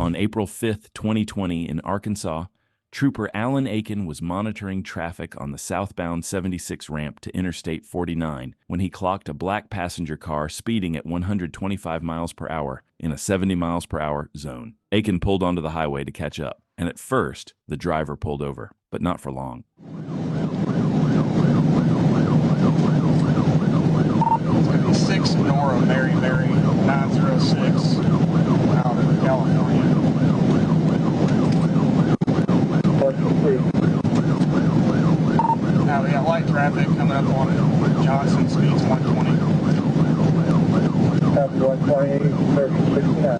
On April 5, 2020, in Arkansas, Trooper Alan Aiken was monitoring traffic on the southbound 76 ramp to Interstate 49 when he clocked a black passenger car speeding at 125 miles per hour in a 70 miles per hour zone. Aiken pulled onto the highway to catch up, and at first, the driver pulled over, but not for long. 6 Nora Mary 906 out of California. Now we got light traffic coming up on Johnson, speeds 120. Copy 120, 69.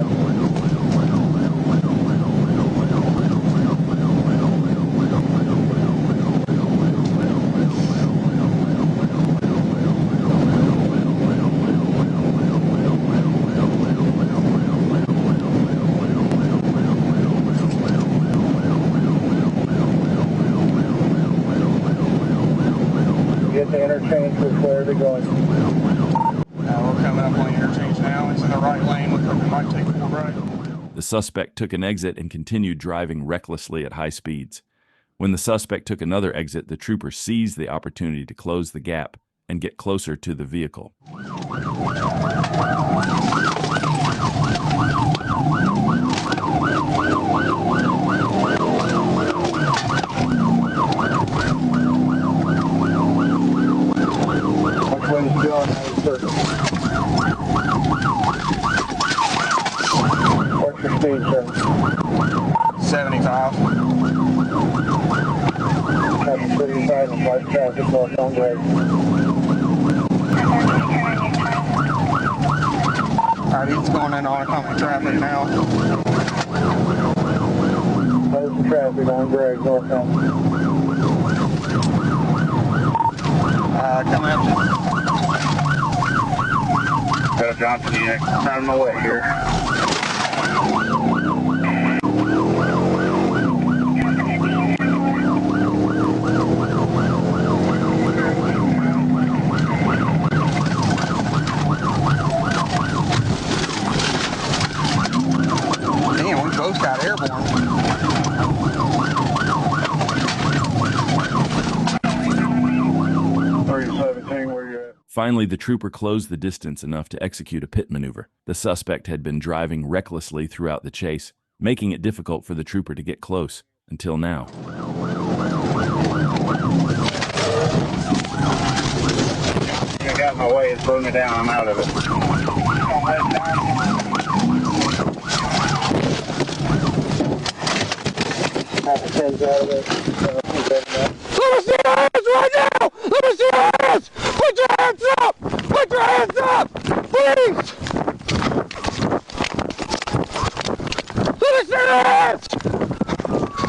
Get the interchange with where they're going. We're coming up on the interchange now. It's in the right lane. Looks like we might take 4 right. The suspect took an exit and continued driving recklessly at high speeds. When the suspect took another exit, the trooper seized the opportunity to close the gap and get closer to the vehicle. What's your speed, sir? 75. Copy 35 and light traffic north on Greg. Alright, he's going in oncoming traffic now. There's the traffic on Greg northbound. Coming up. Got a Johnson unit on my way here. Damn, we both got airborne. Finally, the trooper closed the distance enough to execute a pit maneuver. The suspect had been driving recklessly throughout the chase, making it difficult for the trooper to get close, until now. I got in my way, it's slowing me down, I'm out of it. Let me see your hands right now! Let me see your hands! Put your hands up! Put your hands up! Please! Let me see your hands!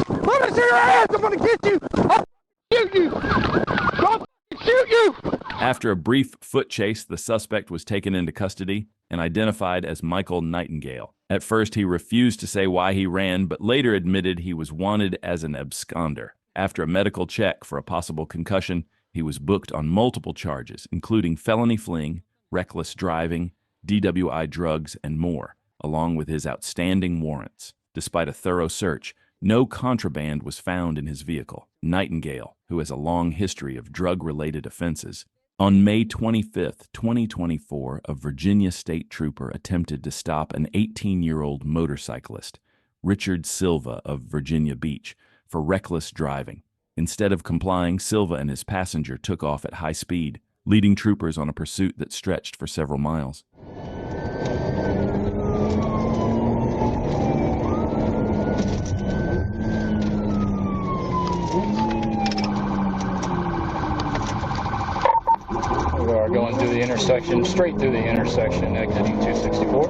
Let me see your hands! I'm gonna get you! I'll shoot you! I'll shoot you! After a brief foot chase, the suspect was taken into custody and identified as Michael Nightingale. At first, he refused to say why he ran, but later admitted he was wanted as an absconder. After a medical check for a possible concussion, he was booked on multiple charges, including felony fleeing, reckless driving, DWI drugs, and more, along with his outstanding warrants. Despite a thorough search, no contraband was found in his vehicle. Nightingale, who has a long history of drug-related offenses, on May 25, 2024, a Virginia state trooper attempted to stop an 18-year-old motorcyclist, Richard Silva of Virginia Beach, for reckless driving. Instead of complying, Silva and his passenger took off at high speed, leading troopers on a pursuit that stretched for several miles. We are going through the intersection, straight through the intersection, exiting 264.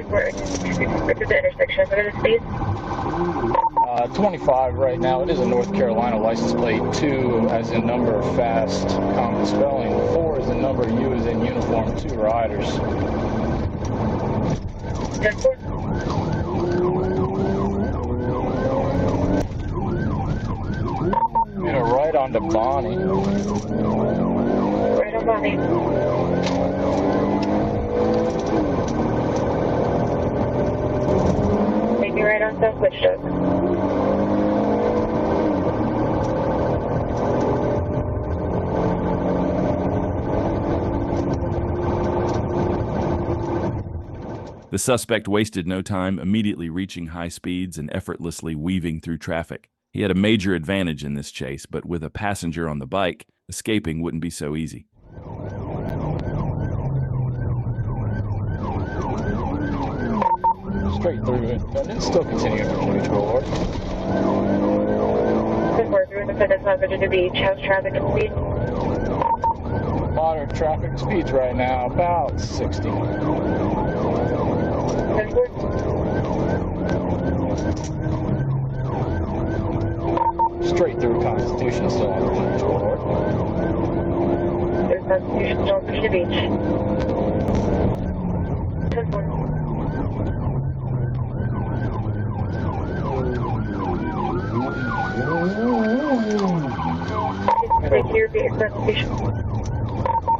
Where is the intersection? What is the speed? 25 right now. It is a North Carolina license plate. 2 as in number, fast, common spelling. 4 is the number, U is in uniform, 2 riders. Right onto Bonnie. Right on Bonnie. 2 south Wichita. The suspect wasted no time, immediately reaching high speeds and effortlessly weaving through traffic. He had a major advantage in this chase, but with a passenger on the bike, escaping wouldn't be so easy. Straight through it, and then still continuing for neutral. 10-4, the fitness on Virginia Beach. How's traffic and speed? Moderate traffic speeds right now, about 60. 10-4. Straight through Constitution, still on Virginia Beach Boulevard. There's Constitution still on Virginia Beach. 10-4.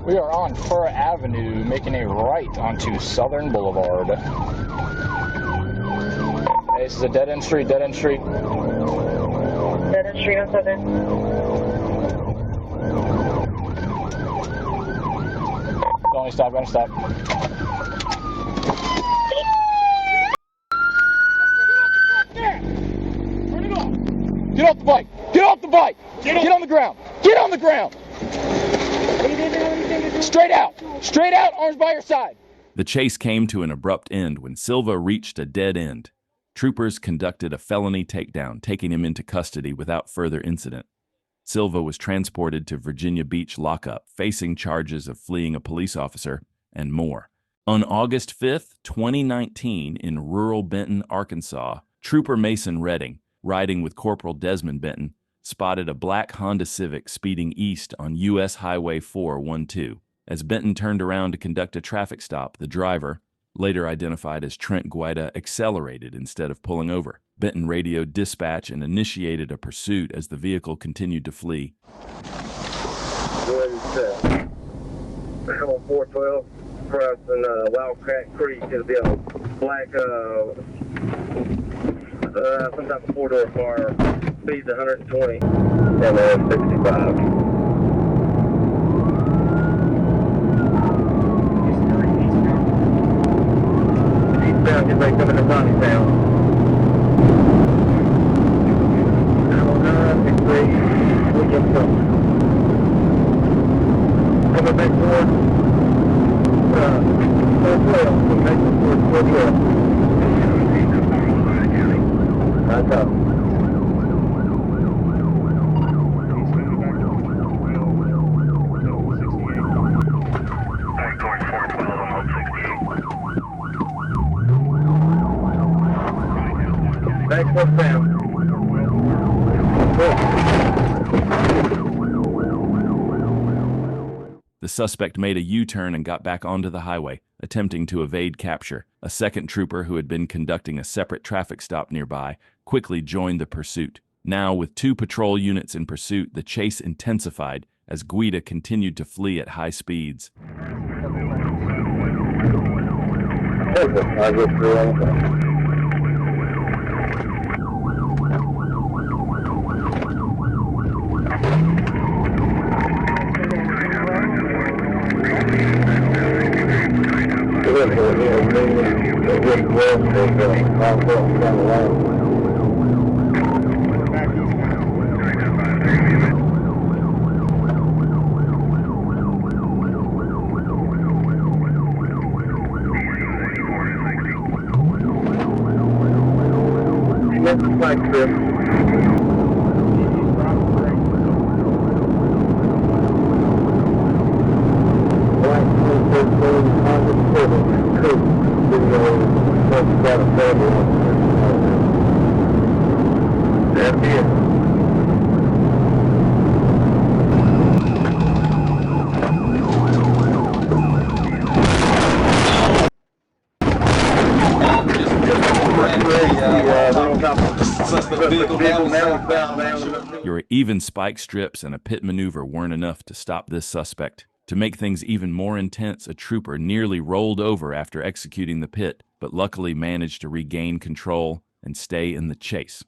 We are on Fur Avenue, making a right onto Southern Boulevard. Hey, this is a dead-end street, dead-end street. Dead-end street on Southern. Don't stop, don't stop. Get off the bike! Get off the bike! Get on the ground! Get on the ground! Straight out! Straight out, arms by your side! The chase came to an abrupt end when Silva reached a dead end. Troopers conducted a felony takedown, taking him into custody without further incident. Silva was transported to Virginia Beach lockup, facing charges of fleeing a police officer and more. On August 5th, 2019, in rural Benton, Arkansas, Trooper Mason Redding, riding with Corporal Desmond Benton, spotted a black Honda Civic speeding east on U.S. Highway 412. As Benton turned around to conduct a traffic stop, the driver, later identified as Trent Guida, accelerated instead of pulling over. Benton radioed dispatch and initiated a pursuit as the vehicle continued to flee. I'm on 412 crossing Wildcat Creek. It'll be a black, some type of four-door car. Speed's 120 and 65. Eastbound, get ready coming to Ronnietown. 963, William Trump. Coming back towards 412, coming back towards 412. That's up. Back westbound. The suspect made a U-turn and got back onto the highway, attempting to evade capture. A second trooper who had been conducting a separate traffic stop nearby quickly joined the pursuit. Now, with 2 patrol units in pursuit, the chase intensified as Guida continued to flee at high speeds. Bike trip. Your even spike strips and a pit maneuver weren't enough to stop this suspect. To make things even more intense, a trooper nearly rolled over after executing the pit, but luckily managed to regain control and stay in the chase.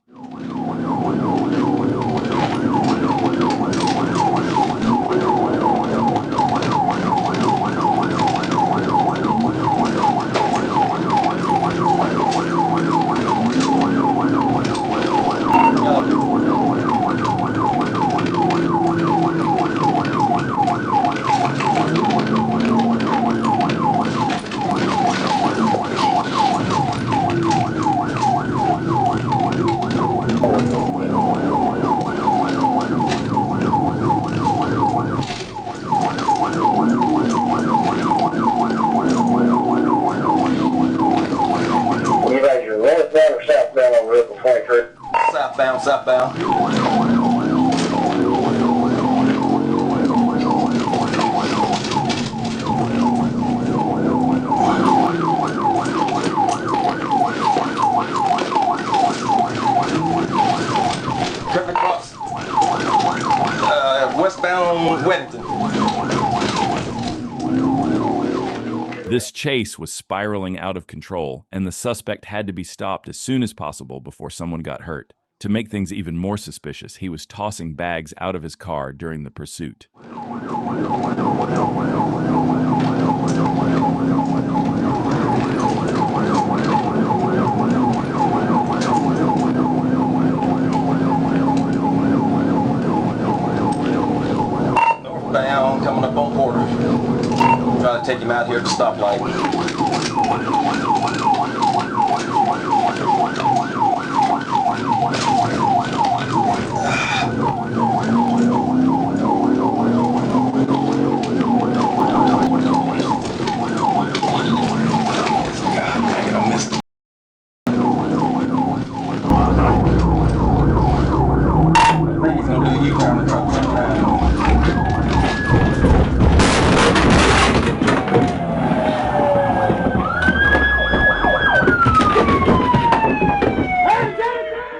You guys are northbound or southbound on Route 23? Southbound, southbound. Traffic box. Westbound Weddington. This chase was spiraling out of control, and the suspect had to be stopped as soon as possible before someone got hurt. To make things even more suspicious, he was tossing bags out of his car during the pursuit. Northbound, coming up on Porter. Trying to take him out here at the stoplight. I missed it. I think he's gonna do a U-turn and truck sometime.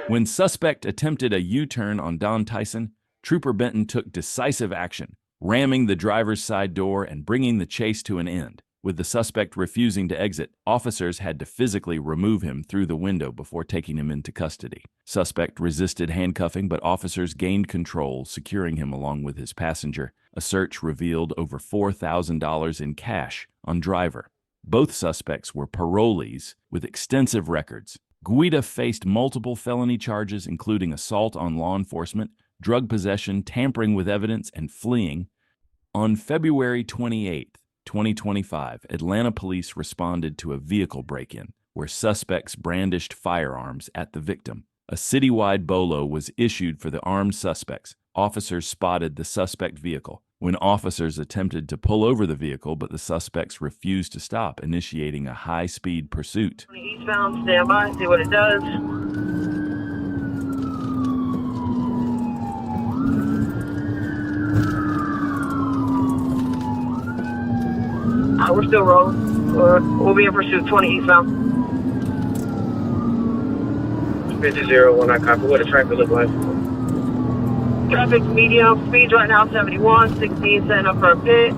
When suspect attempted a U-turn on Don Tyson, Trooper Benton took decisive action, ramming the driver's side door and bringing the chase to an end. With the suspect refusing to exit, officers had to physically remove him through the window before taking him into custody. Suspect resisted handcuffing, but officers gained control, securing him along with his passenger. A search revealed over $4,000 in cash on driver. Both suspects were parolees with extensive records. Guida faced multiple felony charges, including assault on law enforcement, drug possession, tampering with evidence, and fleeing. On February 28, 2025, Atlanta police responded to a vehicle break-in where suspects brandished firearms at the victim. A citywide BOLO was issued for the armed suspects. Officers spotted the suspect vehicle. When officers attempted to pull over the vehicle, but the suspects refused to stop, initiating a high-speed pursuit. Eastbound, stand by, see what it does. We're still rolling. We'll be in pursuit 20 eastbound. 50-01, I copy. What does traffic look like? Traffic medium, speeds right now 71, 16 setting up for a pit.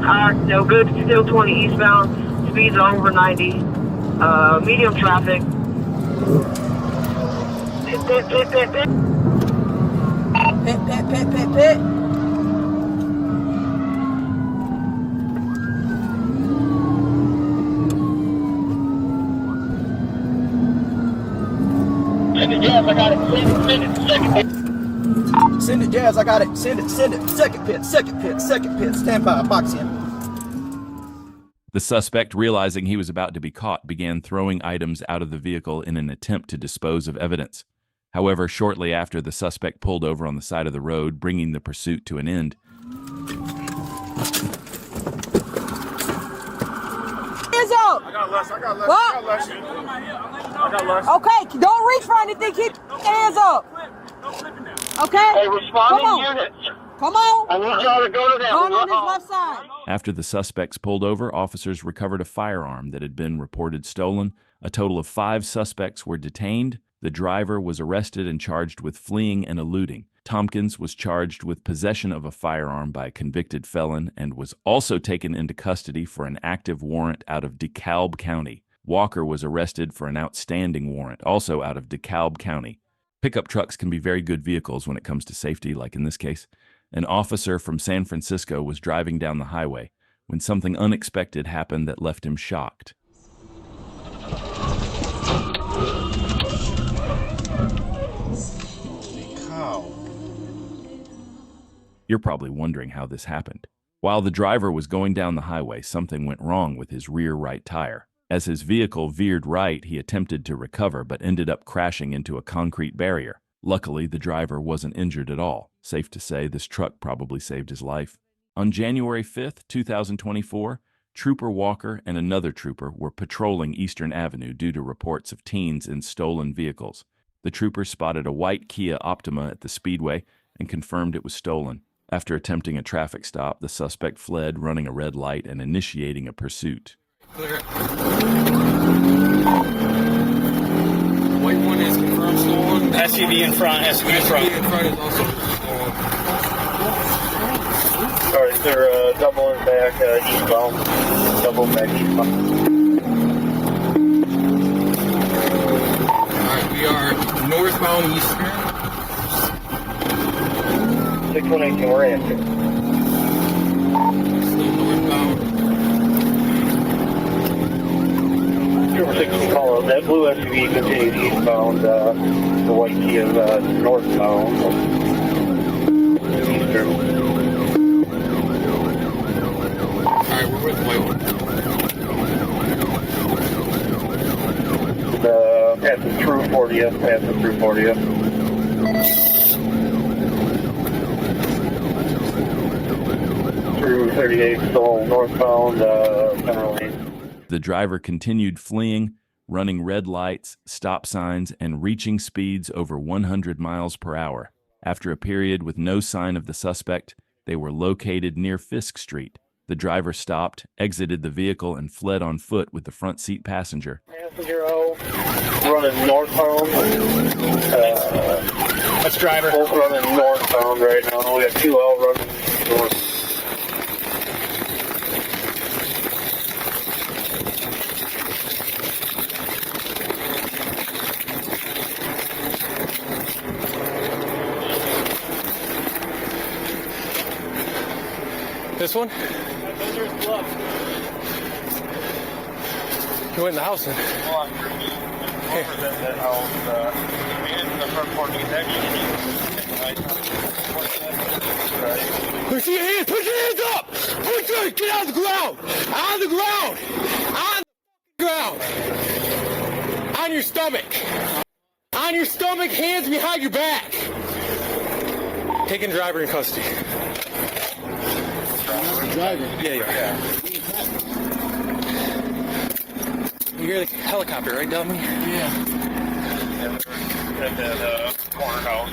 Alright, no good, still 20 eastbound, speeds are over 90. Medium traffic. Pit, pit, pit, pit, pit. Pit, pit, pit, pit, pit. Send it, Jazz, I got it. Send it, second pit. Send it, Jazz, I got it. Send it. Second pit, second pit, second pit. Stand by, box in. The suspect, realizing he was about to be caught, began throwing items out of the vehicle in an attempt to dispose of evidence. However, shortly after, the suspect pulled over on the side of the road, bringing the pursuit to an end. Hands up! I got less. What? I got less. Okay, don't reach for anything. Keep your hands up. Okay? Hey, responding Come on. units. Come on. I need y'all to go to them. Going on this left side. After the suspects pulled over, officers recovered a firearm that had been reported stolen. A total of 5 suspects were detained. The driver was arrested and charged with fleeing and eluding. Tompkins was charged with possession of a firearm by a convicted felon and was also taken into custody for an active warrant out of DeKalb County. Walker was arrested for an outstanding warrant, also out of DeKalb County. Pickup trucks can be very good vehicles when it comes to safety, like in this case. An officer from San Francisco was driving down the highway when something unexpected happened that left him shocked. You're probably wondering how this happened. While the driver was going down the highway, something went wrong with his rear right tire. As his vehicle veered right, he attempted to recover but ended up crashing into a concrete barrier. Luckily, the driver wasn't injured at all. Safe to say, this truck probably saved his life. On January 5th, 2024, Trooper Walker and another trooper were patrolling Eastern Avenue due to reports of teens in stolen vehicles. The troopers spotted a white Kia Optima at the speedway and confirmed it was stolen. After attempting a traffic stop, the suspect fled, running a red light and initiating a pursuit. Clear. White one is confirmed stolen. SUV in front, SUV in front. SUV in front is also stolen. Alright, they're doubling back eastbound. Double back eastbound. Alright, we are northbound eastern. 6118, we're answering. Still northbound. Trooper 16 call out. That blue SUV continues eastbound. The white Kia is northbound. Eastern. Alright, we're with the white one. Passing through 40th, passing through 40th. Through 38, still northbound, generally. The driver continued fleeing, running red lights, stop signs, and reaching speeds over 100 miles per hour. After a period with no sign of the suspect, they were located near Fisk Street. The driver stopped, exited the vehicle, and fled on foot with the front seat passenger. Passenger O, running northbound. That's driver. Both running northbound right now. We got 2L running north. This one? Those are his gloves. He went in the house then. Over that house, in the front porch, he's actually Put your hands up! Get on the ground! On the ground! On the ground! On your stomach! On your stomach, hands behind your back! Taking driver in custody. Driver? Yeah. You hear the helicopter right down me? Yeah. at that corner house.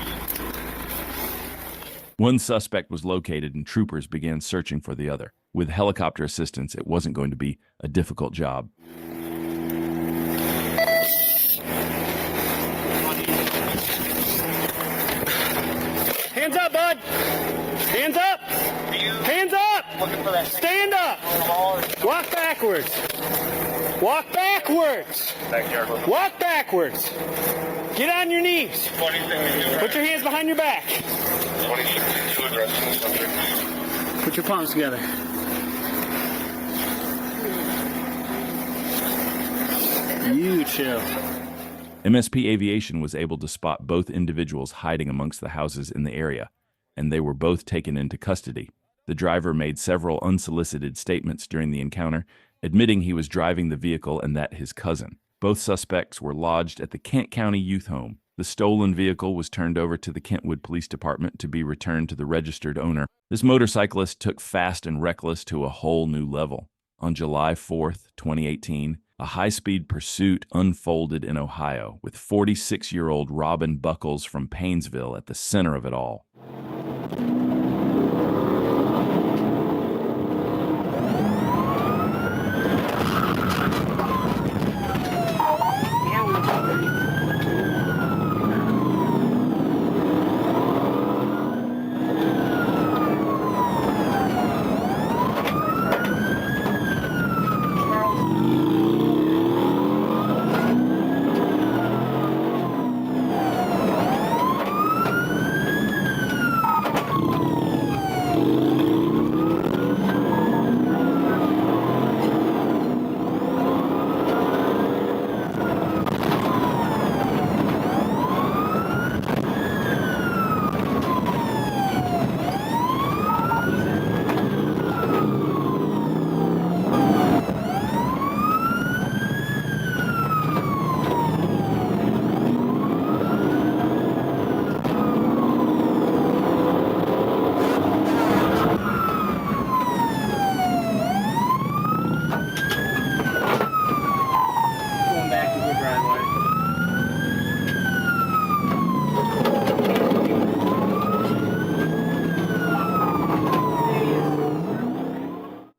One suspect was located and troopers began searching for the other. With helicopter assistance, it wasn't going to be a difficult job. Hands up, bud! Hands up! Hands up! Stand up! Walk backwards! Walk backwards! Walk backwards! Get on your knees! Put your hands behind your back! Put your palms together. You chill. MSP Aviation was able to spot both individuals hiding amongst the houses in the area, and they were both taken into custody. The driver made several unsolicited statements during the encounter, admitting he was driving the vehicle and that his cousin. Both suspects were lodged at the Kent County Youth Home. The stolen vehicle was turned over to the Kentwood Police Department to be returned to the registered owner. This motorcyclist took fast and reckless to a whole new level. On July 4th, 2018, a high-speed pursuit unfolded in Ohio, with 46-year-old Robin Buckles from Painesville at the center of it all.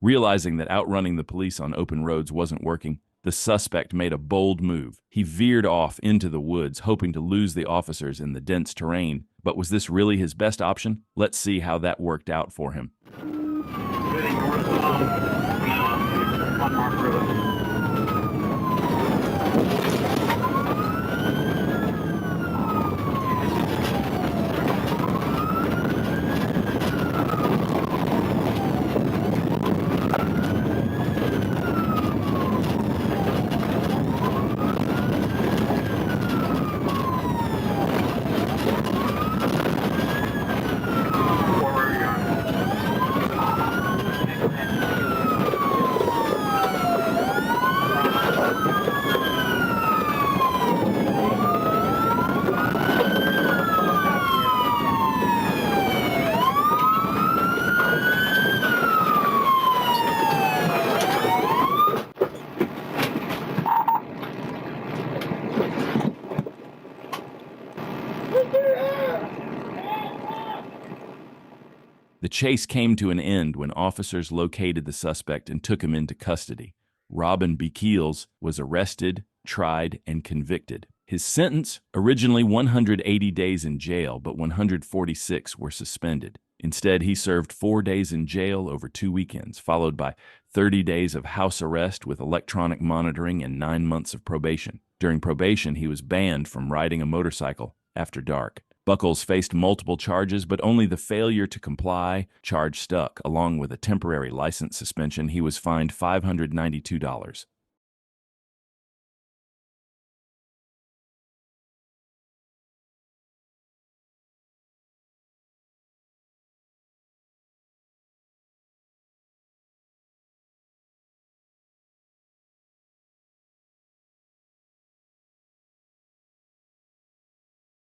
Realizing that outrunning the police on open roads wasn't working, the suspect made a bold move. He veered off into the woods, hoping to lose the officers in the dense terrain. But was this really his best option? Let's see how that worked out for him. Heading north on Mark Road. The chase came to an end when officers located the suspect and took him into custody. Robin Bekeels was arrested, tried, and convicted. His sentence, originally 180 days in jail, but 146 were suspended. Instead, he served 4 days in jail over 2 weekends, followed by 30 days of house arrest with electronic monitoring and 9 months of probation. During probation, he was banned from riding a motorcycle after dark. Buckles faced multiple charges, but only the failure to comply charge stuck. Along with a temporary license suspension, he was fined $592.